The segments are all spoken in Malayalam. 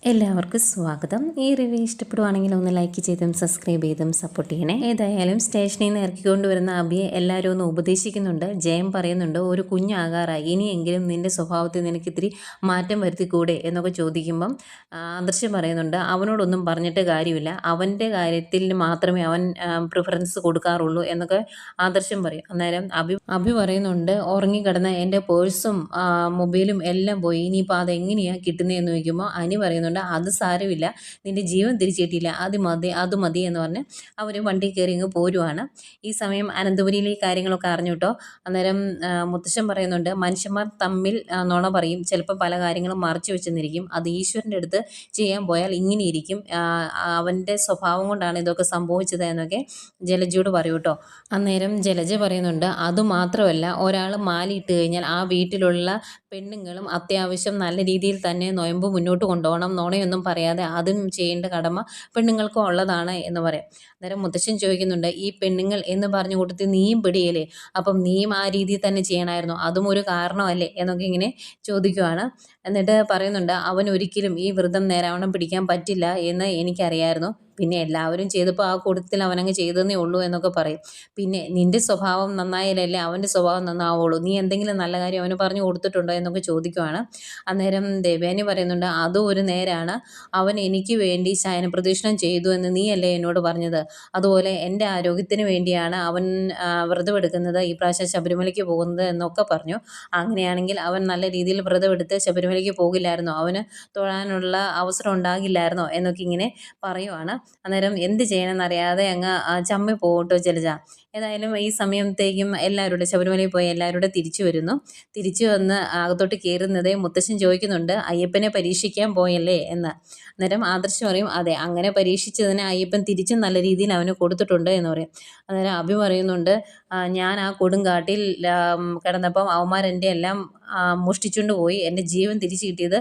എല്ലാവർക്കും സ്വാഗതം. ഈ റിവ്യൂ ഇഷ്ടപ്പെടുവാണെങ്കിൽ ഒന്ന് ലൈക്ക് ചെയ്തും സബ്സ്ക്രൈബ് ചെയ്തും സപ്പോർട്ട് ചെയ്യണേ. ഏതായാലും സ്റ്റേഷനിൽ നിന്ന് ഇറക്കിക്കൊണ്ടുവരുന്ന അബിയെ എല്ലാവരും ഒന്ന് ഉപദേശിക്കുന്നുണ്ട്. ജയം പറയുന്നുണ്ട്, ഒരു കുഞ്ഞാകാറായി, ഇനിയെങ്കിലും നിൻ്റെ സ്വഭാവത്തിൽ നിനക്ക് ഇത്തിരി മാറ്റം വരുത്തിക്കൂടെ എന്നൊക്കെ ചോദിക്കുമ്പം ആദർശ് പറയുന്നുണ്ട്, അവനോടൊന്നും പറഞ്ഞിട്ട് കാര്യമില്ല, അവൻ്റെ കാര്യത്തിൽ മാത്രമേ അവൻ പ്രിഫറൻസ് കൊടുക്കാറുള്ളൂ എന്നൊക്കെ ആദർശം പറയും. അന്നേരം അഭി പറയുന്നുണ്ട്, ഉറങ്ങിക്കിടന്ന എൻ്റെ പേഴ്സും മൊബൈലും എല്ലാം പോയി, ഇനിയിപ്പോൾ അതെങ്ങനെയാണ് കിട്ടുന്നതെന്ന് ചോദിക്കുമ്പോൾ അനി പറയുന്നുണ്ട്, അത് സാരമില്ല, നിന്റെ ജീവൻ തിരിച്ചു കിട്ടിയില്ല, അത് മതി എന്ന് പറഞ്ഞ് അവർ വണ്ടി കയറി ഇങ്ങ് പോരുവാണ്. ഈ സമയം അനന്തപുരിയിൽ ഈ കാര്യങ്ങളൊക്കെ അറിഞ്ഞു കേട്ടോ. അന്നേരം മുത്തശ്ശൻ പറയുന്നുണ്ട്, മനുഷ്യന്മാർ തമ്മിൽ നുണ പറയും, ചിലപ്പോൾ പല കാര്യങ്ങളും മറച്ചു വെച്ചെന്നിരിക്കും, അത് ഈശ്വരൻ്റെ അടുത്ത് ചെയ്യാൻ പോയാൽ ഇങ്ങനെ ഇരിക്കും, അവൻ്റെ സ്വഭാവം കൊണ്ടാണ് ഇതൊക്കെ സംഭവിച്ചത് എന്നൊക്കെ ജലജയോട് പറയൂ കേട്ടോ. അന്നേരം ജലജ പറയുന്നുണ്ട്, അതുമാത്രമല്ല, ഒരാൾ മാലയിട്ട് കഴിഞ്ഞാൽ ആ വീട്ടിലുള്ള പെണ്ണുങ്ങളും അത്യാവശ്യം നല്ല രീതിയിൽ തന്നെ നൊയമ്പ് മുന്നോട്ട് കൊണ്ടുപോകണം, നുണയൊന്നും പറയാതെ അതും ചെയ്യേണ്ട കടമ പെണ്ണുങ്ങൾക്കും ഉള്ളതാണ് എന്ന് പറയും. അന്നേരം മുത്തശ്ശൻ ചോദിക്കുന്നുണ്ട്, ഈ പെണ്ണുങ്ങൾ എന്ന് പറഞ്ഞു കൂട്ടത്തിൽ നീയും പെടുകയില്ലേ, അപ്പം നീയും ആ രീതിയിൽ തന്നെ ചെയ്യണമായിരുന്നു, അതും ഒരു കാരണമല്ലേ എന്നൊക്കെ ഇങ്ങനെ ചോദിക്കുവാണ്. എന്നിട്ട് പറയുന്നുണ്ട്, അവൻ ഒരിക്കലും ഈ വ്രതം നേരാവണ്ണം പിടിക്കാൻ പറ്റില്ല എന്ന് എനിക്കറിയായിരുന്നു, പിന്നെ എല്ലാവരും ചെയ്തപ്പോൾ ആ കൂട്ടത്തിൽ അവനങ്ങ് ചെയ്തതേ ഉള്ളൂ എന്നൊക്കെ പറയും. പിന്നെ നിൻ്റെ സ്വഭാവം നന്നായാലല്ലേ അവൻ്റെ സ്വഭാവം നന്നാവുള്ളൂ, നീ എന്തെങ്കിലും നല്ല കാര്യം അവന് പറഞ്ഞു കൊടുത്തിട്ടുണ്ടോ എന്നൊക്കെ ചോദിക്കുവാണ്. അന്നേരം ദേവയാനി പറയുന്നുണ്ട്, അതും ഒരു നേരാണ്, അവൻ എനിക്ക് വേണ്ടി ശയനപ്രദക്ഷിണം ചെയ്തു എന്ന് നീയല്ലേ എന്നോട് പറഞ്ഞത്, അതുപോലെ എൻ്റെ ആരോഗ്യത്തിന് വേണ്ടിയാണ് അവൻ വ്രതമെടുക്കുന്നത്, ഈ പ്രാവശ്യം ശബരിമലയ്ക്ക് പോകുന്നത് എന്നൊക്കെ പറഞ്ഞു. അങ്ങനെയാണെങ്കിൽ അവൻ നല്ല രീതിയിൽ വ്രതമെടുത്ത് ശബരിമലയ്ക്ക് പോകില്ലായിരുന്നോ, അവന് തൊഴാനുള്ള അവസരം ഉണ്ടാകില്ലായിരുന്നോ എന്നൊക്കെ ഇങ്ങനെ പറയുവാണ്. അന്നേരം എന്ത് ചെയ്യണമെന്നറിയാതെ അങ്ങ് ചമ്മി പോകട്ടോ ജലജ. ഏതായാലും ഈ സമയത്തേക്കും എല്ലാവരുടെ ശബരിമലയിൽ പോയി എല്ലാവരുടെ തിരിച്ചു വരുന്നു. തിരിച്ചു വന്ന് അകത്തോട്ട് കയറുന്നതേ മുത്തശ്ശൻ ചോദിക്കുന്നുണ്ട്, അയ്യപ്പനെ പരീക്ഷിക്കാൻ പോയല്ലേ എന്ന്. അന്നേരം ആദർശ് പറയും, അതെ, അങ്ങനെ പരീക്ഷിച്ചതിന് അയ്യപ്പൻ തിരിച്ചും നല്ല രീതിയിൽ അവന് കൊടുത്തിട്ടുണ്ട് എന്ന് പറയും. അന്നേരം അഭി പറയുന്നുണ്ട്, ഞാൻ ആ കൊടുങ്കാട്ടിൽ കിടന്നപ്പം അവന്മാരെൻ്റെ എല്ലാം മോഷ്ടിച്ചുകൊണ്ട് പോയി, എൻ്റെ ജീവൻ തിരിച്ചു കിട്ടിയത്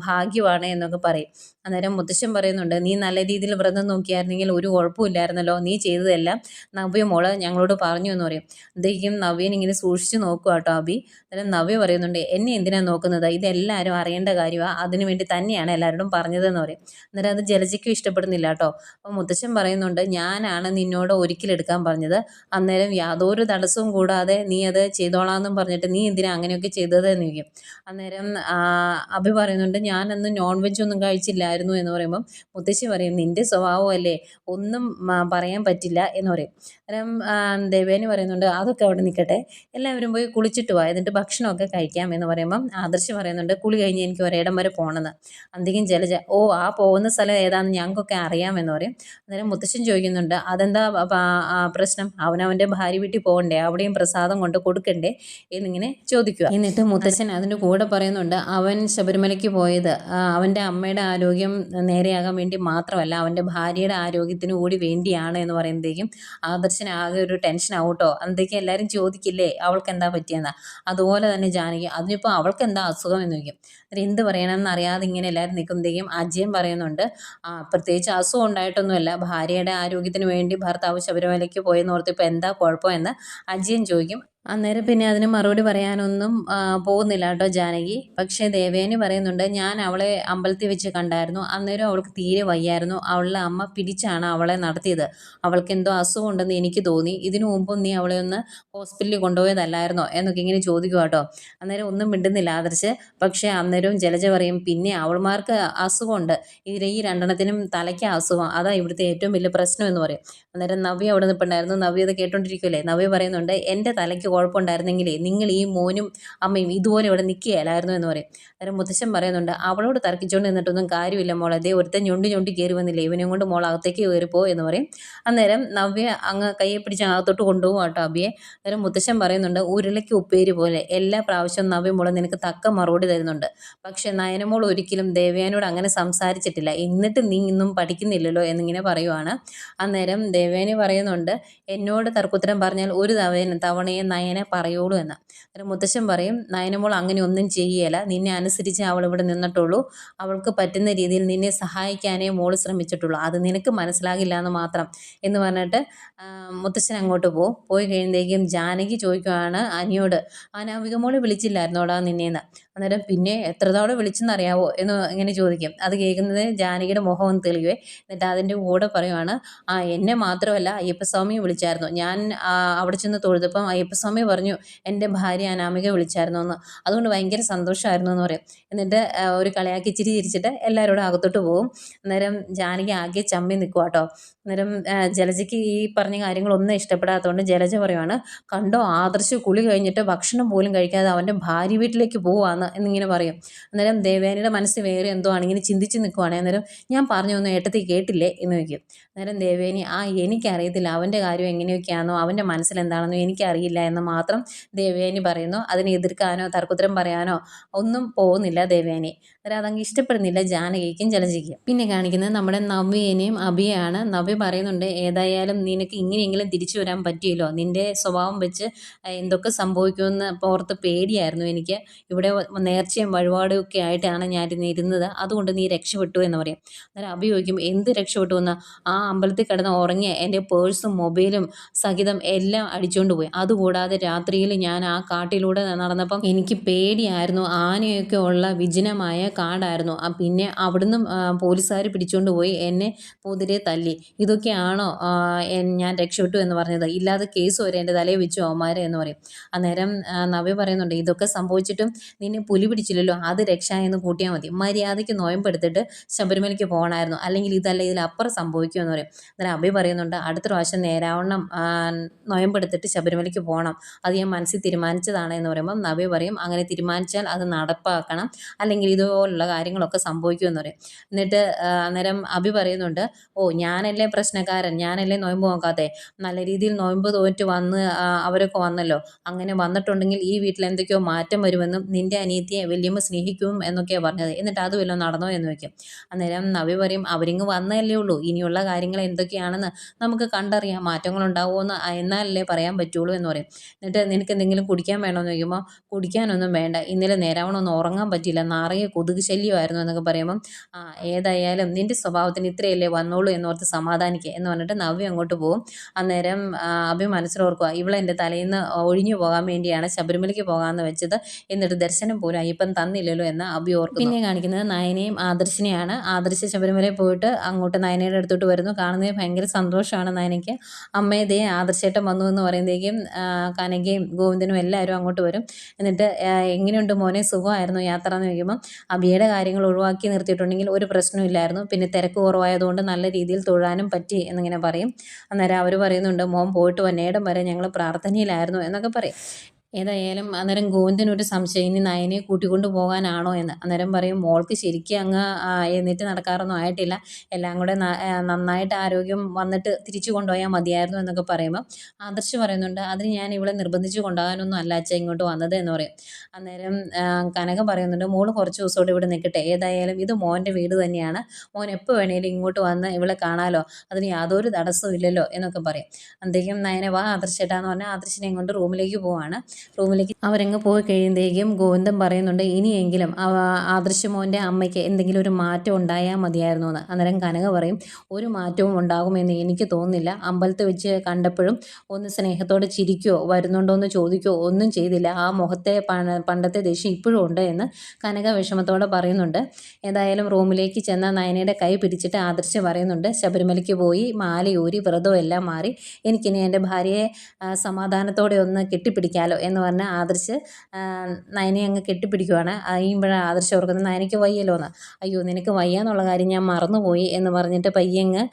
ഭാഗ്യമാണ് എന്നൊക്കെ പറയും. അന്നേരം മുത്തശ്ശൻ പറയുന്നുണ്ട്, നീ നല്ല രീതിയിൽ വ്രതം നോക്കിയായിരുന്നെങ്കിൽ ഒരു കുഴപ്പമില്ലായിരുന്നല്ലോ, നീ ചെയ്തതെല്ലാം നവ്യ മോള് ഞങ്ങളോട് പറഞ്ഞു എന്ന് പറയും. അദ്ദേഹം നവ്യൻ ഇങ്ങനെ സൂക്ഷിച്ച് നോക്കുക കേട്ടോ അഭി. അന്നേരം നവ്യ പറയുന്നുണ്ട്, എന്നെ എന്തിനാണ് നോക്കുന്നത്, ഇതെല്ലാവരും അറിയേണ്ട കാര്യമാണ്, അതിനു വേണ്ടി തന്നെയാണ് എല്ലാവരോടും പറഞ്ഞതെന്ന് പറയും. അന്നേരം അത് ജലജയ്ക്കും ഇഷ്ടപ്പെടുന്നില്ല കേട്ടോ. അപ്പോൾ മുത്തശ്ശൻ പറയുന്നുണ്ട്, ഞാനാണ് നിന്നോട് ഒരിക്കലെടുക്കാൻ പറഞ്ഞത്, അന്നേരം യാതൊരു തടസ്സവും കൂടാതെ നീ അത് ചെയ്തോളാമെന്നും പറഞ്ഞിട്ട് നീ എന്തിനാണ് അങ്ങനെയൊക്കെ ചെയ്തത് എന്ന് ചോദിക്കും. അന്നേരം അഭി പറയുന്നുണ്ട്, ഞാനന്ന് നോൺ വെജ് ഒന്നും കഴിച്ചില്ലായിരുന്നു എന്ന് പറയുമ്പം മുത്തശ്ശി പറയും, നിൻ്റെ സ്വഭാവമല്ലേ, ഒന്നും പറയാൻ പറ്റില്ല എന്ന് പറയും. അന്നേരം ദേവേനി പറയുന്നുണ്ട്, അതൊക്കെ അവിടെ നിൽക്കട്ടെ, എല്ലാവരും പോയി കുളിച്ചിട്ട് പോയി എന്നിട്ട് ഭക്ഷണമൊക്കെ കഴിക്കാം എന്ന് പറയുമ്പം ആദർശ് പറയുന്നുണ്ട്, കുളി കഴിഞ്ഞ് എനിക്ക് ഒരിടം വരെ പോകണമെന്ന്. അന്തിക്കും ജലജ, ഓ, ആ പോകുന്ന സ്ഥലം ഏതാണെന്ന് ഞങ്ങൾക്കൊക്കെ അറിയാമെന്ന് പറയും. അന്നേരം മുത്തശ്ശൻ ചോദിക്കുന്നുണ്ട്, അതെന്താ പ്രശ്നം, അവനവൻ്റെ ഭാര്യ വീട്ടിൽ പോകണ്ടേ, അവിടെയും പ്രസാദം കൊണ്ട് കൊടുക്കണ്ടേ എന്നിങ്ങനെ ചോദിക്കുക. എന്നിട്ട് മുത്തശ്ശൻ അതിൻ്റെ കൂടെ പറയുന്നുണ്ട്, അവൻ ശബരിമലയ്ക്ക് പോയത് അവൻ്റെ അമ്മയുടെ ആരോഗ്യം നേരെയാകാൻ വേണ്ടി മാത്രമല്ല, അവൻ്റെ ഭാര്യയുടെ ആരോഗ്യത്തിന് കൂടി വേണ്ടിയാണ് എന്ന് പറയുമ്പോഴത്തേക്കും ആദർശന് ആകെ ഒരു ടെൻഷൻ ആവട്ടോ. അന്നത്തേക്കും എല്ലാവരും ചോദിക്കില്ലേ അവൾക്ക് എന്താ പറ്റിയെന്ന്, അതുപോലെ തന്നെ ജാനകി, അതിനിപ്പോൾ അവൾക്ക് എന്താ അസുഖം എന്ന് ചോദിക്കും. എന്നിട്ട് എന്ത് പറയണമെന്ന് അറിയാതെ ഇങ്ങനെ എല്ലാവരും നിൽക്കുമ്പോഴത്തേക്കും അജയൻ പറയുന്നുണ്ട്, പ്രത്യേകിച്ച് അസുഖം ഉണ്ടായിട്ടൊന്നുമല്ല, ഭാര്യയുടെ ആരോഗ്യത്തിന് വേണ്ടി ഭർത്താവ് ശബരിമലയ്ക്ക് പോയെന്ന് ഓർത്തിപ്പോൾ എന്താ കുഴപ്പമെന്ന് അജയൻ ചോദിക്കും. അന്നേരം പിന്നെ അതിന് മറുപടി പറയാനൊന്നും പോകുന്നില്ല കേട്ടോ ജാനകി. പക്ഷേ ദേവയാനി പറയുന്നുണ്ട്, ഞാൻ അവളെ അമ്പലത്തിൽ വെച്ച് കണ്ടായിരുന്നു, അന്നേരം അവൾക്ക് തീരെ വയ്യായിരുന്നു, അവളുടെ അമ്മ പിടിച്ചാണ് അവളെ നടത്തിയത്, അവൾക്ക് എന്തോ അസുഖം ഉണ്ടെന്ന് എനിക്ക് തോന്നി, ഇതിനു മുമ്പും നീ അവളെ ഒന്ന് ഹോസ്പിറ്റലിൽ കൊണ്ടുപോയതല്ലായിരുന്നോ എന്നൊക്കെ ഇങ്ങനെ ചോദിക്കുക കേട്ടോ. അന്നേരം ഒന്നും മിണ്ടുന്നില്ല ആദർശ്. പക്ഷേ അന്നേരവും ജലജ പറയും, പിന്നെ അവൾമാർക്ക് അസുഖമുണ്ട്, ഈ രണ്ടെണ്ണത്തിനും തലയ്ക്ക് അസുഖം, അതാ ഇവിടുത്തെ ഏറ്റവും വലിയ പ്രശ്നം എന്ന് പറയും. അന്നേരം നവ്യ അവിടെ നിൽപ്പുണ്ടായിരുന്നു. നവ്യ അത് കേട്ടോണ്ടിരിക്കുമല്ലേ. നവ്യ പറയുന്നുണ്ട്, എൻ്റെ തലയ്ക്ക് കുഴപ്പമുണ്ടായിരുന്നെങ്കിലേ നിങ്ങൾ ഈ മോനും അമ്മയും ഇതുപോലെ ഇവിടെ നിൽക്കുകയല്ലായിരുന്നു എന്ന് പറയും. അന്നേരം മുത്തശ്ശൻ പറയുന്നുണ്ട്, അവളോട് തർക്കിച്ചുകൊണ്ട് നിന്നിട്ടൊന്നും കാര്യമില്ല മോളെ, അതേ ഒരുത്തൻ ഞൊണ്ടി കയറി വന്നില്ലേ, ഇവനെയും കൊണ്ട് മോൾ അകത്തേക്ക് കയറിപ്പോ എന്ന് പറയും. അന്നേരം നവ്യ അങ്ങ് കയ്യെ പിടിച്ച് അകത്തോട്ട് കൊണ്ടുപോകും കേട്ടോ അബിയെ. അന്നേരം മുത്തശ്ശൻ പറയുന്നുണ്ട്, ഉരുളയ്ക്ക് ഉപ്പേരി പോലെ എല്ലാ പ്രാവശ്യവും നവ്യ മോളെ നിനക്ക് തക്ക മറുപടി തരുന്നുണ്ട്, പക്ഷേ നയനമോൾ ഒരിക്കലും ദേവയാനോട് അങ്ങനെ സംസാരിച്ചിട്ടില്ല, എന്നിട്ട് നീ ഇന്നും പഠിക്കുന്നില്ലല്ലോ എന്നിങ്ങനെ പറയുവാണ്. അന്നേരം ദേവയാനി പറയുന്നുണ്ട്, എന്നോട് തർക്കുത്തരം പറഞ്ഞാൽ ഒരു തവണയെ നയനെ പറയുള്ളൂ എന്ന്. അന്നേരം മുത്തശ്ശൻ പറയും, നയനമോൾ അങ്ങനെ ഒന്നും ചെയ്യല, നിന്നെ അനുസരിച്ച് അവൾ ഇവിടെ നിന്നിട്ടുള്ളൂ. അവൾക്ക് പറ്റുന്ന രീതിയിൽ നിന്നെ സഹായിക്കാനേ മോള് ശ്രമിച്ചിട്ടുള്ളൂ. അത് നിനക്ക് മനസ്സിലാകില്ല എന്ന് മാത്രം എന്ന് പറഞ്ഞിട്ട് മുത്തശ്ശൻ അങ്ങോട്ട് പോയി കഴിയുമ്പോഴേക്കും ജാനകി ചോദിക്കുകയാണ് അനിയോട്, അനാമിക മോള് വിളിച്ചില്ലായിരുന്നോടാ നിന്നേന്ന്. അന്നേരം പിന്നെ എത്ര തവണ വിളിച്ചെന്നറിയാവോ എന്ന് ഇങ്ങനെ ചോദിക്കും. അത് കേൾക്കുന്നത് ജാനകിയുടെ മുഖം ഒന്ന് തെളിയുവേ. എന്നിട്ട് അതിൻ്റെ കൂടെ പറയുവാണ്, എന്നെ മാത്രമല്ല അയ്യപ്പസ്വാമിയെ വിളിച്ചായിരുന്നു. ഞാൻ അവിടെ ചെന്ന് തൊഴുതപ്പം അയ്യപ്പസ്വാമി പറഞ്ഞു എൻ്റെ ഭാര്യ അനാമിക വിളിച്ചായിരുന്നു എന്ന്. അതുകൊണ്ട് ഭയങ്കര സന്തോഷമായിരുന്നു എന്ന് പറയും. എന്നിട്ട് ഒരു കളിയാക്കി ചിരി ചിരിച്ചിട്ട് എല്ലാവരോടും അകത്തോട്ട് പോകും. അന്നേരം ജാനകി ആകെ ചമ്മി നിൽക്കുക കേട്ടോ. അന്നേരം ജലജയ്ക്ക് ഈ പറഞ്ഞ കാര്യങ്ങളൊന്നും ഇഷ്ടപ്പെടാത്തതുകൊണ്ട് ജലജ പറയുവാണ്, കണ്ടോ ആദർശ് കുളി കഴിഞ്ഞിട്ട് ഭക്ഷണം പോലും കഴിക്കാതെ അവൻ്റെ ഭാര്യ വീട്ടിലേക്ക് പോവാന്ന് എന്നിങ്ങനെ പറയും. അന്നേരം ദേവയാനിയുടെ മനസ്സ് വേറെ എന്തോ ആണ്, ഇങ്ങനെ ചിന്തിച്ച് നിൽക്കുവാണ്. അന്നേരം ഞാൻ പറഞ്ഞൊന്നും ഏട്ടത്തി കേട്ടില്ലേ എന്ന് ചോദിക്കും. അന്നേരം ദേവയാനി, എനിക്കറിയത്തില്ല അവൻ്റെ കാര്യം എങ്ങനെയൊക്കെയാണെന്നോ അവൻ്റെ മനസ്സിലെന്താണെന്നോ എനിക്കറിയില്ല എന്ന് മാത്രം ദേവയാനി പറയുന്നു. അതിനെ എതിർക്കാനോ തർക്കുത്തരം പറയാനോ ഒന്നും പോകുന്നില്ല ദേവയാനി. അന്നേരം അതങ്ങ് ഇഷ്ടപ്പെടുന്നില്ല ജാനകിക്കും ജലജയ്ക്കും. പിന്നെ കാണിക്കുന്നത് നമ്മുടെ നവ്യേനെയും അഭിയാണ്. നവ്യ പറയുന്നുണ്ട്, ഏതായാലും നിനക്ക് ഇങ്ങനെയെങ്കിലും തിരിച്ചു വരാൻ പറ്റിയല്ലോ. നിൻ്റെ സ്വഭാവം വെച്ച് എന്തൊക്കെ സംഭവിക്കുമെന്ന് ഓർത്ത് പേടിയായിരുന്നു എനിക്ക്. ഇവിടെ നേർച്ചയും വഴിപാടും ഒക്കെ ആയിട്ടാണ് ഞാൻ ഇരുന്നത്. അതുകൊണ്ട് നീ രക്ഷപ്പെട്ടു എന്ന് പറയും. അന്നേരം അഭി ചോദിക്കും, എന്ത് രക്ഷപ്പെട്ടു എന്ന്? ആ അമ്പലത്തിൽ കിടന്ന് ഉറങ്ങിയ എൻ്റെ പേഴ്സും മൊബൈലും സഹിതം എല്ലാം അടിച്ചുകൊണ്ട് പോയി. അതുകൂടാതെ രാത്രിയിൽ ഞാൻ ആ കാട്ടിലൂടെ നടന്നപ്പം എനിക്ക് പേടിയായിരുന്നു. ആനയൊക്കെ ഉള്ള വിജനമായ കാടായിരുന്നു. പിന്നെ അവിടുന്ന് പോലീസുകാർ പിടിച്ചുകൊണ്ട് പോയി എന്നെ പൊതിരെ തല്ലി. ഇതൊക്കെയാണോ ഞാൻ രക്ഷപ്പെട്ടു എന്ന് പറഞ്ഞത്? ഇല്ലാതെ കേസ് വരെ എൻ്റെ തലയിൽ വെച്ചു അവന്മാരെ എന്ന് പറയും. അന്നേരം നവ്യ പറയുന്നുണ്ട്, ഇതൊക്കെ സംഭവിച്ചിട്ടും നിന്നെ പുലി പിടിച്ചില്ലല്ലോ, അത് രക്ഷ എന്ന് കൂട്ടിയാൽ മതി. മര്യാദയ്ക്ക് നോയമ്പെടുത്തിട്ട് ശബരിമലയ്ക്ക് പോകണമായിരുന്നു, അല്ലെങ്കിൽ ഇതല്ല ഇതിലപ്പുറം സംഭവിക്കുമെന്ന് പറയും. അന്നേരം അഭി പറയുന്നുണ്ട്, അടുത്ത പ്രാവശ്യം നേരാവണ്ണം നോയമ്പെടുത്തിട്ട് ശബരിമലയ്ക്ക് പോകണം, അത് ഞാൻ മനസ്സിൽ തീരുമാനിച്ചതാണ് എന്ന് പറയുമ്പം നവ്യ പറയും, അങ്ങനെ തീരുമാനിച്ചാൽ അത് നടപ്പാക്കണം, അല്ലെങ്കിൽ ഇതുപോലുള്ള കാര്യങ്ങളൊക്കെ സംഭവിക്കുമെന്ന് പറയും. എന്നിട്ട് അന്നേരം അഭി പറയുന്നുണ്ട്, ഞാനല്ലേ പ്രശ്നക്കാരൻ, ഞാനല്ലേ നോയമ്പ് നോക്കാത്തെ, നല്ല രീതിയിൽ നോയമ്പ് തോറ്റ് വന്ന് അവരൊക്കെ വന്നല്ലോ, അങ്ങനെ വന്നിട്ടുണ്ടെങ്കിൽ ഈ വീട്ടിൽ എന്തൊക്കെയോ മാറ്റം വരുമെന്നും നിൻ്റെ അനിയത്തിയെ വല്യമ്മ സ്നേഹിക്കും എന്നൊക്കെയാണ് പറഞ്ഞത്, എന്നിട്ട് അത് വല്ലതും നടന്നോ എന്ന് ചോദിക്കും. അന്നേരം നവ്യ പറയും, അവരിങ്ങ് വന്നതല്ലേ ഉള്ളൂ, ഇനിയുള്ള കാര്യങ്ങൾ എന്തൊക്കെയാണെന്ന് നമുക്ക് കണ്ടറിയാം, മാറ്റങ്ങളുണ്ടാവുമെന്ന് എന്നാലല്ലേ പറയാൻ പറ്റുള്ളൂ എന്ന് പറയും. എന്നിട്ട് നിനക്ക് എന്തെങ്കിലും കുടിക്കാൻ വേണമെന്ന് ചോദിക്കുമ്പോൾ, കുടിക്കാനൊന്നും വേണ്ട, ഇന്നലെ നേരാവണമൊന്നും ഉറങ്ങാൻ പറ്റിയില്ല, നിറയെ കൊതുക് ശല്യമായിരുന്നു എന്നൊക്കെ പറയുമ്പം, ഏതായാലും നിൻ്റെ സ്വഭാവത്തിന് ഇത്രയല്ലേ വന്നോളൂ എന്നോർത്ത് സമാധാനിക്കുക എന്ന് പറഞ്ഞിട്ട് നവ്യ അങ്ങോട്ട് പോകും. അന്നേരം അഭി മനസ്സിലോർക്കുക, ഇവളെൻ്റെ തലയിൽ നിന്ന് ഒഴിഞ്ഞു പോകാൻ വേണ്ടിയാണ് ശബരിമലയ്ക്ക് പോകാമെന്ന് വെച്ചത്, എന്നിട്ട് ദർശനം പോലും അയ്യപ്പൻ തന്നില്ലല്ലോ എന്ന് അഭി ഓർക്കും. പിന്നെ കാണിക്കുന്നത് നയനയും ആദർശിനെയാണ്. ആദർശ് ശബരിമലയിൽ പോയിട്ട് അങ്ങോട്ട് നയനയുടെ അടുത്തോട്ട് വരുന്നു. കാണുന്നതിൽ ഭയങ്കര സന്തോഷമാണ് നയനയ്ക്ക്. അമ്മയെ ദേ ആദർശേട്ടൻ വന്നു എന്ന് പറയുമ്പോഴേക്കും കനകയും ഗോവിന്ദനും എല്ലാവരും അങ്ങോട്ട് വരും. എന്നിട്ട് എങ്ങനെയുണ്ട് മോനെ, സുഖമായിരുന്നു യാത്ര എന്ന് ചോദിക്കുമ്പം, അഭിയുടെ കാര്യങ്ങൾ ഒഴിവാക്കി നിർത്തിയിട്ടുണ്ടെങ്കിൽ ഒരു പ്രശ്നമില്ലായിരുന്നു, പിന്നെ തിരക്ക് കുറവായതുകൊണ്ട് നല്ല രീതിയിൽ തൊഴാനും പറ്റി എന്നിങ്ങനെ പറയും. അന്നേരം അവർ പറയുന്നുണ്ട്, മോൻ പോയിട്ട് വന്നേടം വരെ ഞങ്ങൾ പ്രാർത്ഥനയിലായിരുന്നു എന്നൊക്കെ പറയും. ഏതായാലും അന്നേരം ഗോവിന്ദനൊരു സംശയം, ഇനി നയനെ കൂട്ടിക്കൊണ്ട് പോകാനാണോ എന്ന്. അന്നേരം പറയും, മോൾക്ക് ശരിക്കും അങ്ങ് എഴുന്നേറ്റ് നടക്കാറൊന്നും ആയിട്ടില്ല, എല്ലാം കൂടെ നന്നായിട്ട് ആരോഗ്യം വന്നിട്ട് തിരിച്ചു കൊണ്ടുപോയാൽ മതിയായിരുന്നു എന്നൊക്കെ പറയുമ്പോൾ ആദർശ് പറയുന്നുണ്ട്, അതിന് ഞാൻ ഇവിടെ നിർബന്ധിച്ച് കൊണ്ടുപോകാനൊന്നും അല്ല അച്ഛാ ഇങ്ങോട്ട് വന്നത് എന്ന് പറയും. അന്നേരം കനക പറയുന്നുണ്ട്, മോള് കുറച്ച് ദിവസത്തോടെ ഇവിടെ നിൽക്കട്ടെ, ഏതായാലും ഇത് മോൻ്റെ വീട് തന്നെയാണ്, മോൻ എപ്പോൾ വേണേലും ഇങ്ങോട്ട് വന്ന് ഇവളെ കാണാലോ, അതിന് യാതൊരു തടസ്സവും ഇല്ലല്ലോ എന്നൊക്കെ പറയും. അന്തേക്കും നയനെ വാ ആദർശേട്ടാന്ന് പറഞ്ഞാൽ ആദർശിനെയും കൊണ്ട് റൂമിലേക്ക് പോവാണ്. റൂമിലേക്ക് അവരങ്ങ് പോയി കഴിയുമ്പോഴേക്കും ഗോവിന്ദൻ പറയുന്നുണ്ട്, ഇനിയെങ്കിലും ആദർശ് മോൻ്റെ അമ്മയ്ക്ക് എന്തെങ്കിലും ഒരു മാറ്റം ഉണ്ടായാൽ മതിയായിരുന്നു എന്ന്. അന്നേരം കനക പറയും, ഒരു മാറ്റവും ഉണ്ടാകുമെന്ന് എനിക്ക് തോന്നുന്നില്ല, അമ്പലത്തിൽ വെച്ച് കണ്ടപ്പോഴും ഒന്ന് സ്നേഹത്തോടെ ചിരിക്കുകയോ വരുന്നുണ്ടോ എന്ന് ചോദിക്കുകയോ ഒന്നും ചെയ്തില്ല, ആ മുഖത്തെ പണ്ടത്തെ ദേഷ്യം ഇപ്പോഴും ഉണ്ട് എന്ന് കനക വിഷമത്തോടെ പറയുന്നുണ്ട്. ഏതായാലും റൂമിലേക്ക് ചെന്ന നയനയുടെ കൈ പിടിച്ചിട്ട് ആദർശ് പറയുന്നുണ്ട്, ശബരിമലയ്ക്ക് പോയി മാലയൂരി വ്രതവും എല്ലാം മാറി എനിക്കിനി എൻ്റെ ഭാര്യയെ സമാധാനത്തോടെ ഒന്ന് കെട്ടിപ്പിടിക്കാമല്ലോ എന്ന് പറഞ്ഞ് ആദർശ് നയനെ അങ്ങ് കെട്ടിപ്പിടിക്കുവാണ്. കഴിയുമ്പോഴാണ് ആദർശ് ഓർക്കുന്നത്, നയനയ്ക്ക് വയ്യല്ലോ എന്ന്. അയ്യോ നിനക്ക് വയ്യാന്നുള്ള കാര്യം ഞാൻ മറന്നുപോയി എന്ന് പറഞ്ഞിട്ട് പയ്യങ്ങ്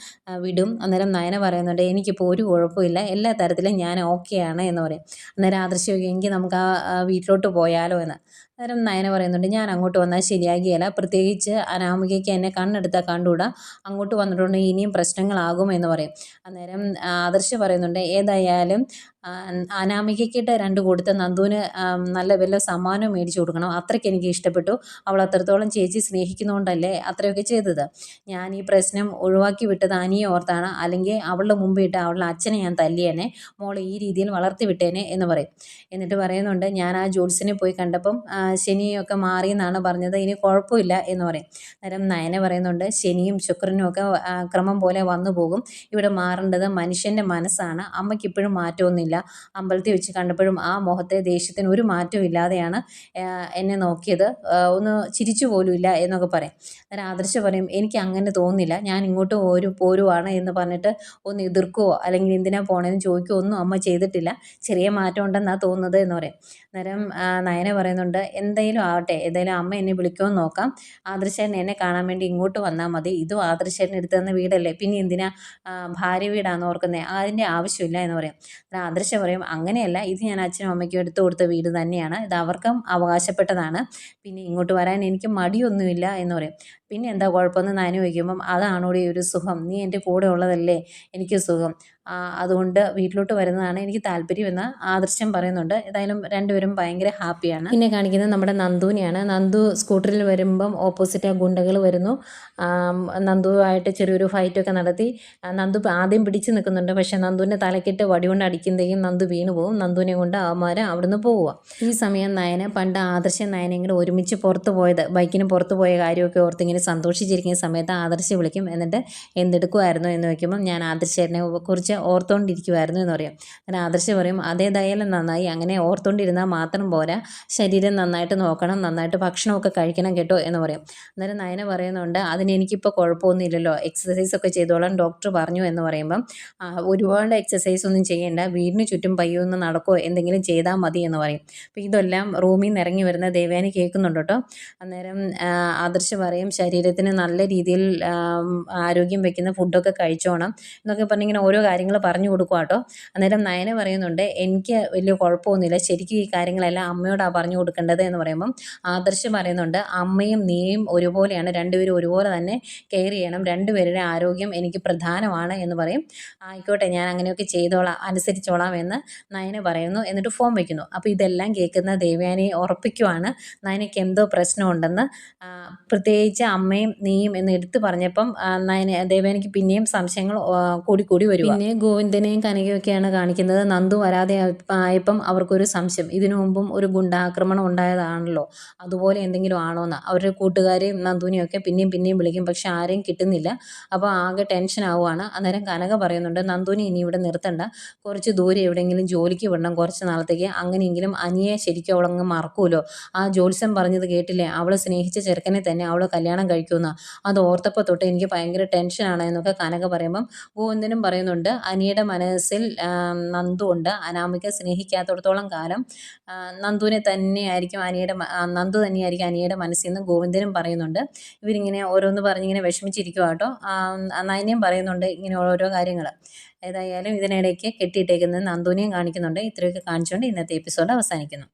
വിടും. അന്നേരം നയന പറയുന്നുണ്ട്, എനിക്കിപ്പോൾ ഒരു കുഴപ്പമില്ല, എല്ലാ തരത്തിലും ഞാൻ ഓക്കെയാണ് എന്ന് പറയും. അന്നേരം ആദർശ് എങ്കിൽ നമുക്ക് ആ വീട്ടിലോട്ട് പോയാലോ എന്ന്. അന്നേരം നയന പറയുന്നുണ്ട്, ഞാൻ അങ്ങോട്ട് വന്നാൽ ശരിയാകിയല്ല, പ്രത്യേകിച്ച് അനാമികയ്ക്ക് എന്നെ കണ്ണെടുത്താൽ കണ്ടുകൂടാ, അങ്ങോട്ട് വന്നിട്ടുണ്ടെങ്കിൽ ഇനിയും പ്രശ്നങ്ങളാകും എന്ന് പറയും. അന്നേരം ആദർശ് പറയുന്നുണ്ട്, ഏതായാലും അനാമികയ്ക്കിട്ട് 2 കൊടുത്ത് നന്ദുവിന് നല്ല വല്ല സമ്മാനം മേടിച്ചു കൊടുക്കണം, അത്രയ്ക്ക് എനിക്ക് ഇഷ്ടപ്പെട്ടു, അവൾ അത്രത്തോളം ചേച്ചി സ്നേഹിക്കുന്നതുകൊണ്ടല്ലേ അത്രയൊക്കെ ചെയ്തത്, ഞാൻ ഈ പ്രശ്നം ഒഴിവാക്കി വിട്ടത് അനിയെ ഓർത്താണ്, അല്ലെങ്കിൽ അവളുടെ മുമ്പ് ഇട്ട് അവളുടെ അച്ഛനെ ഞാൻ തല്ലിയേനെ, മോളെ ഈ രീതിയിൽ വളർത്തി വിട്ടേനെ എന്ന് പറയും. എന്നിട്ട് പറയുന്നുണ്ട്, ഞാൻ ആ ജോത്സ്യനെ പോയി കണ്ടപ്പം ശനിയൊക്കെ മാറി എന്നാണ് പറഞ്ഞത്, ഇനി കുഴപ്പമില്ല എന്ന് പറയും. അന്നേരം നയന പറയുന്നുണ്ട് ശനിയും ശുക്രനും ഒക്കെ ക്രമം പോലെ വന്നു പോകും, ഇവിടെ മാറേണ്ടത് മനുഷ്യൻ്റെ മനസ്സാണ്, അമ്മയ്ക്ക് ഇപ്പോഴും മാറ്റമൊന്നുമില്ല, അമ്പലത്തിൽ വെച്ച് കണ്ടപ്പോഴും ആ മുഖത്തെ ദേഷ്യത്തിന് ഒരു മാറ്റവും ഇല്ലാതെയാണ് എന്നെ നോക്കിയത്, ഒന്ന് ചിരിച്ചു പോലും ഇല്ല എന്നൊക്കെ പറയും. അന്നേരം ആദർശ് പറയും എനിക്ക് അങ്ങനെ തോന്നുന്നില്ല, ഞാൻ ഇങ്ങോട്ട് പോരുവാണ് എന്ന് പറഞ്ഞിട്ട് ഒന്ന് എതിർക്കുവോ അല്ലെങ്കിൽ എന്തിനാ പോണേന്ന് ചോദിക്കുകയോ ഒന്നും അമ്മ ചെയ്തിട്ടില്ല, ചെറിയ മാറ്റം ഉണ്ടെന്നാണ് തോന്നുന്നത് എന്ന് പറയും. അന്നേരം നയന പറയുന്നുണ്ട് എന്തായാലും ആവട്ടെ, ഏതായാലും അമ്മ എന്നെ വിളിക്കുമെന്ന് നോക്കാം, ആദർശേട്ടൻ എന്നെ കാണാൻ വേണ്ടി ഇങ്ങോട്ട് വന്നാൽ മതി, ഇതും ആദർശേട്ടൻ എടുത്തു തന്ന വീടല്ലേ, പിന്നെ എന്തിനാ ഭാര്യ വീടാന്ന് ഓർക്കുന്നത്, അതിൻ്റെ ആവശ്യമില്ല എന്ന് പറയും. ആദർശ പറയും അങ്ങനെയല്ല, ഇത് ഞാൻ അച്ഛനും അമ്മയ്ക്കും എടുത്തു കൊടുത്ത വീട് തന്നെയാണ്, ഇത് അവർക്കും അവകാശപ്പെട്ടതാണ്, പിന്നെ ഇങ്ങോട്ട് വരാൻ എനിക്ക് മടിയൊന്നുമില്ല എന്ന് പറയും. പിന്നെ എന്താ കുഴപ്പമെന്ന് നയന ചോദിക്കുമ്പം അതാണോടി ഒരു സുഖം, നീ എൻ്റെ കൂടെ ഉള്ളതല്ലേ എനിക്ക് സുഖം, അതുകൊണ്ട് വീട്ടിലോട്ട് വരുന്നതാണ് എനിക്ക് താല്പര്യമെന്ന് ആദർശം പറയുന്നുണ്ട്. ഏതായാലും രണ്ടുപേരും ഭയങ്കര ഹാപ്പിയാണ്. പിന്നെ കാണിക്കുന്നത് നമ്മുടെ നന്ദുവിനെയാണ്. നന്ദു സ്കൂട്ടറിൽ വരുമ്പം ഓപ്പോസിറ്റ് ഗുണ്ടകൾ വരുന്നു, നന്ദുവായിട്ട് ചെറിയൊരു ഫൈറ്റൊക്കെ നടത്തി. നന്ദു ആദ്യം പിടിച്ച് നിൽക്കുന്നുണ്ട്, പക്ഷേ നന്ദുവിൻ്റെ തലക്കിട്ട് വടികൊണ്ട് അടിക്കുന്നതേക്കും നന്ദു വീണ് പോകും, നന്ദുവിനെ കൊണ്ട് അവന്മാർ അവിടുന്ന് പോവുക. ഈ സമയം നയന പണ്ട് ആദർശം നയനയും കൂടെ ഒരുമിച്ച് പുറത്ത് പോയത്, ബൈക്കിന് പുറത്ത് പോയ കാര്യമൊക്കെ ഓർത്ത് ഇങ്ങനെ സന്തോഷിച്ചിരിക്കുന്ന സമയത്ത് ആദർശം വിളിക്കും, എന്നിട്ട് എന്തെടുക്കുമായിരുന്നു എന്ന് വയ്ക്കുമ്പം ഞാൻ ആദർശേട്ടനെ കുറിച്ച് ഓർത്തുകൊണ്ടിരിക്കുമായിരുന്നു എന്ന് പറയും. അങ്ങനെ ആദർശം പറയും അതേതായാലും നന്നായി, അങ്ങനെ ഓർത്തുകൊണ്ടിരുന്നാൽ മാത്രം പോരാ, ശരീരം നന്നായിട്ട് നോക്കണം, നന്നായിട്ട് ഭക്ഷണമൊക്കെ കഴിക്കണം കേട്ടോ എന്ന് പറയും. അന്നേരം നയന പറയുന്നുണ്ട് അതിന് എനിക്കിപ്പോൾ കുഴപ്പമൊന്നുമില്ലല്ലോ, എക്സസൈസ് ഒക്കെ ചെയ്തോളാം ഡോക്ടർ പറഞ്ഞു എന്ന് പറയുമ്പം ഒരുപാട് എക്സസൈസ് ഒന്നും ചെയ്യേണ്ട, വീടിന് ചുറ്റും പയ്യൊന്ന് നടക്കോ എന്തെങ്കിലും ചെയ്താൽ മതി എന്ന് പറയും. അപ്പോൾ ഇതെല്ലാം റൂമിൽ നിന്ന് ഇറങ്ങി വരുന്ന ദേവയാനി കേൾക്കുന്നുണ്ട് കേട്ടോ. അന്നേരം ആദർശ് പറയും ശരീരത്തിന് നല്ല രീതിയിൽ ആരോഗ്യം വെക്കുന്ന ഫുഡൊക്കെ കഴിച്ചോണം എന്നൊക്കെ പറഞ്ഞിങ്ങനെ ഓരോ കാര്യങ്ങൾ പറഞ്ഞു കൊടുക്കുക കേട്ടോ. അന്നേരം നയന പറയുന്നുണ്ട് എനിക്ക് വലിയ കുഴപ്പമൊന്നുമില്ല, ശരിക്കും ഈ കാര്യങ്ങളെല്ലാം അമ്മയോടാണ് പറഞ്ഞു കൊടുക്കേണ്ടത് എന്ന് പറയുമ്പം ആദർശ് പറയുന്നുണ്ട് അമ്മയും നീയും ഒരുപോലെയാണ്, രണ്ടുപേരും ഒരുപോലെ തന്നെ കെയർ ചെയ്യണം, രണ്ടുപേരുടെ ആരോഗ്യം എനിക്ക് പ്രധാനമാണ് എന്ന് പറയും. ആയിക്കോട്ടെ ഞാൻ അങ്ങനെയൊക്കെ ചെയ്തോളാം, അനുസരിച്ചോളാം എന്ന് നയന പറയുന്നു. എന്നിട്ട് ഫോൺ വയ്ക്കുന്നു. അപ്പോൾ ഇതെല്ലാം കേൾക്കുന്ന ദേവയാനി ഉറപ്പിക്കുവാണ് നയനയ്ക്ക് എന്തോ പ്രശ്നമുണ്ടെന്ന്. പ്രത്യേകിച്ച് അമ്മയും നീയും എന്ന് എടുത്തു പറഞ്ഞപ്പം ദേവയാനിക്ക് പിന്നെയും സംശയങ്ങൾ കൂടി വരും. പിന്നെ ഗോവിന്ദനെയും കനകയൊക്കെയാണ് കാണിക്കുന്നത്. നന്ദു വരാതെ ആയപ്പം അവർക്കൊരു സംശയം, ഇതിനു മുമ്പും ഒരു ഗുണ്ടാക്രമണം ഉണ്ടായതാണല്ലോ, അതുപോലെ എന്തെങ്കിലും ആണോന്ന്. അവരുടെ കൂട്ടുകാരെയും നന്ദുവിനെയൊക്കെ പിന്നെയും വിളിക്കും, പക്ഷെ ആരെയും കിട്ടുന്നില്ല. അപ്പോൾ ആകെ ടെൻഷൻ ആവുകയാണ്. അന്നേരം കനക പറയുന്നുണ്ട് നന്ദുവിനെ ഇനി ഇവിടെ നിർത്തണ്ട, കുറച്ച് ദൂരെ എവിടെയെങ്കിലും ജോലിക്ക് വിടണം കുറച്ച് നാളത്തേക്ക്, അങ്ങനെയെങ്കിലും അനിയെ ശരിക്കും അവളങ്ങ് മറക്കൂലോ, ആ ജോത്സ്യം പറഞ്ഞത് കേട്ടില്ലേ, അവൾ സ്നേഹിച്ച ചെറുക്കനെ തന്നെ അവൾ കല്യാണം കഴിക്കുമെന്ന്, അത് ഓർത്തപ്പോൾ തൊട്ട് എനിക്ക് ഭയങ്കര ടെൻഷനാണ് എന്നൊക്കെ കനക പറയുമ്പം ഗോവിന്ദനും പറയുന്നുണ്ട് അനിയുടെ മനസ്സിൽ നന്ദു ഉണ്ട്, അനാമിക സ്നേഹിക്കാത്തിടത്തോളം കാലം നന്ദുവിനെ തന്നെയായിരിക്കും നന്ദു തന്നെയായിരിക്കും അനിയുടെ മനസ്സിൽ നിന്ന് ഗോവിന്ദനും പറയുന്നുണ്ട്. ഇവരിങ്ങനെ ഓരോന്ന് പറഞ്ഞിങ്ങനെ വിഷമിച്ചിരിക്കുക കേട്ടോ. നയനയും പറയുന്നുണ്ട് ഇങ്ങനെ ഓരോ കാര്യങ്ങൾ. ഏതായാലും ഇതിനിടയ്ക്ക് കെട്ടിയിട്ടേക്കുന്നത് നന്ദുവിനെയും കാണിക്കുന്നുണ്ട്. ഇത്രയൊക്കെ കാണിച്ചുകൊണ്ട് ഇന്നത്തെ എപ്പിസോഡ് അവസാനിക്കുന്നു.